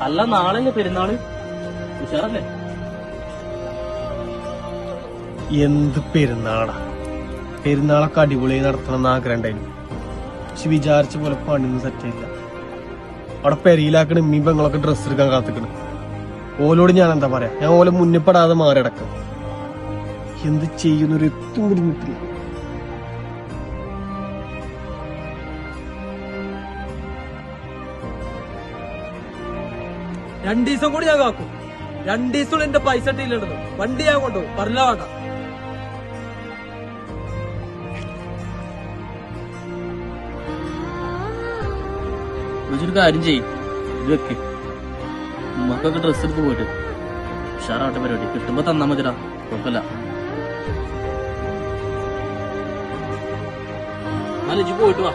അല്ല നാളെ പെരുന്നാള് ഉഷാറല്ലേ? എന്ത് പെരുന്നാളാ, പെരുന്നാളൊക്കെ അടിപൊളിയായി നടത്തണം എന്ന് ആഗ്രഹം ഉണ്ടായിരുന്നു. പക്ഷെ വിചാരിച്ച പോലെ പണിയൊന്നും സെറ്റായില്ല. അവിടെ പെരിയിലാക്കണ ഇമ്മീ പെങ്ങളൊക്കെ ഡ്രസ്സ് എടുക്കാൻ കാത്തിക്കണ്. ഓലോട് ഞാൻ എന്താ പറയാ, ഞാൻ ഓലെ മുന്നിപ്പെടാതെ മാറിടക്കാം. എന്ത് ചെയ്യുന്നൊരു എത്തും കൂടി കിട്ടില്ല. രണ്ടീസം കൂടി ഞാൻ കാക്കും. രണ്ടീസം എന്റെ പൈസ ഇട്ടില്ലല്ലോ. വണ്ടി ഞാൻ കൊണ്ടുപോകും, പറഞ്ഞ വേണ്ട. ഒരു കാര്യം ചെയ്യും, ഇത് വെക്ക്. ഉമ്മക്കൊക്കെ ഡ്രസ്സ് എടുത്ത് പോയിട്ട് ഉഷാറാവട്ടെ പരിപാടി. കിട്ടുമ്പോ തന്നാ മതിടാ, കുഴപ്പമില്ല. എന്നാലും ഇജ്ജ് പോയിട്ട് വാ.